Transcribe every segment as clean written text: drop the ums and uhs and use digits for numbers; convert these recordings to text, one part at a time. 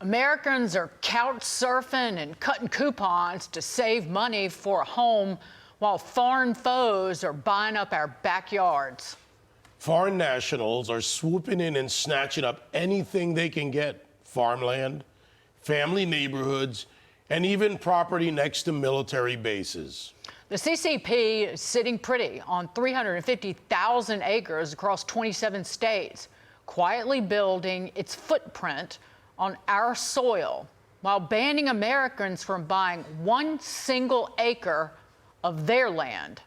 Americans are couch surfing and cutting coupons to save money for a home while foreign foes are buying up our backyards. Foreign nationals are swooping in and snatching up anything they can get: farmland, family neighborhoods, and even property next to military bases. The CCP is sitting pretty on 350,000 acres across 27 states, quietly building its footprint on our soil while banning Americans from buying one single acre of their land.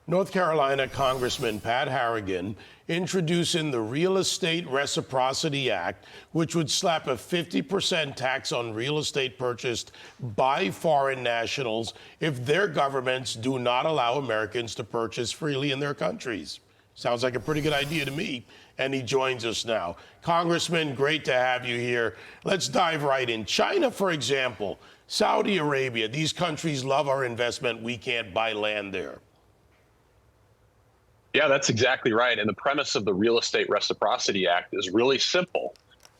North Carolina Congressman Pat Harrigan introducing the Real Estate Reciprocity Act, which would slap a 50% tax on real estate purchased by foreign nationals if their governments do not allow Americans to purchase freely in their countries. Sounds like a pretty good idea to me. And he joins us now. Congressman, great to have you here. Let's dive right in. China, for example, Saudi Arabia, these countries love our investment. We can't buy land there. Yeah, that's exactly right. And the premise of the Real Estate Reciprocity Act is really simple.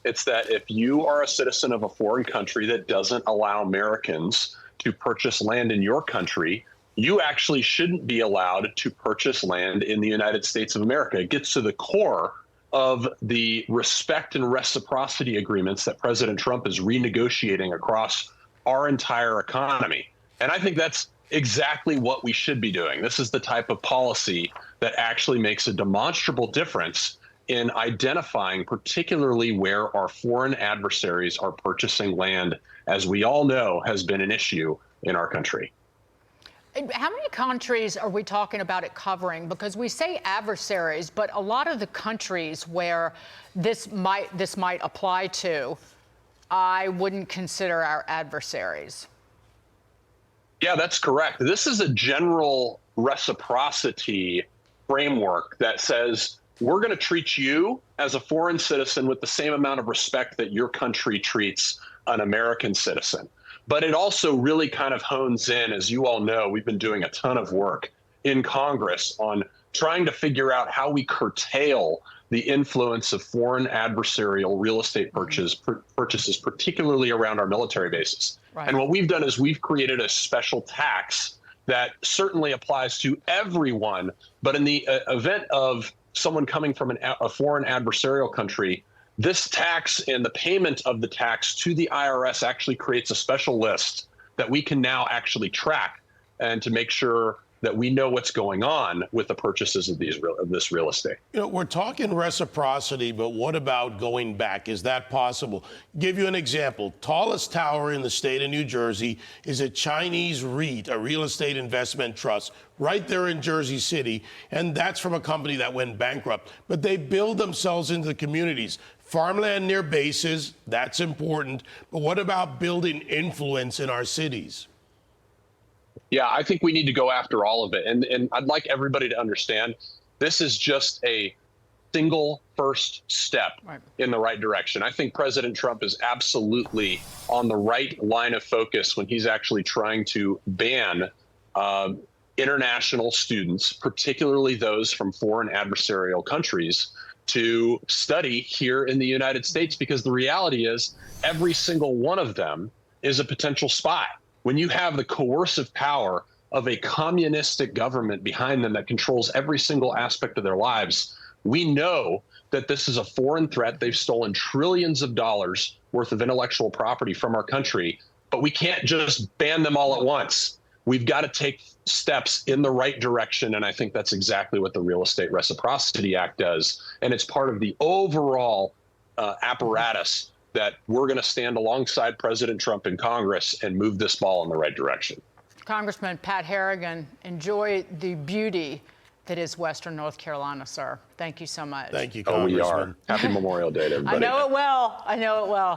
It's that if you are a citizen of a foreign country that doesn't allow Americans to purchase land in your country, you actually shouldn't be allowed to purchase land in the United States of America. It gets to the core of the respect and reciprocity agreements that President Trump is renegotiating across our entire economy. And I think that's exactly what we should be doing. This is the type of policy that actually makes a demonstrable difference in identifying particularly where our foreign adversaries are purchasing land, as we all know has been an issue in our country. How many countries are we talking about it covering? Because we say adversaries, but a lot of the countries where this might apply to, I wouldn't consider our adversaries. Yeah, that's correct. This is a general reciprocity framework that says we're going to treat you as a foreign citizen with the same amount of respect that your country treats an American citizen. But it also really kind of hones in, as you all know, we've been doing a ton of work in Congress on trying to figure out how we curtail the influence of foreign adversarial real estate purchases, particularly around our military bases. Right. And what we've done is we've created a special tax that certainly applies to everyone. But in the event of someone coming from a foreign adversarial country, this tax and the payment of the tax to the IRS actually creates a special list that we can now actually track and to make sure that we know what's going on with the purchases of this real estate. You know, we're talking reciprocity, but what about going back? Is that possible? Give you an example. Tallest tower in the state of New Jersey is a Chinese REIT, a real estate investment trust, right there in Jersey City. And that's from a company that went bankrupt. But they build themselves into the communities. Farmland near bases, that's important. But what about building influence in our cities? Yeah, I think we need to go after all of it. And I'd like everybody to understand this is just a single first step in the right direction. I think President Trump is absolutely on the right line of focus when he's actually trying to ban international students, particularly those from foreign adversarial countries, to study here in the United States, because the reality is every single one of them is a potential spy. When you have the coercive power of a communistic government behind them that controls every single aspect of their lives, we know that this is a foreign threat. They've stolen trillions of dollars worth of intellectual property from our country, but we can't just ban them all at once. We've got to take steps in the right direction, and I think that's exactly what the Real Estate Reciprocity Act does, and it's part of the overall apparatus that we're going to stand alongside President Trump in Congress and move this ball in the right direction. Congressman Pat Harrigan, enjoy the beauty that is Western North Carolina, sir. Thank you so much. Thank you, Congressman. Oh, we are. Happy Memorial Day to everybody. I know it well. I know it well.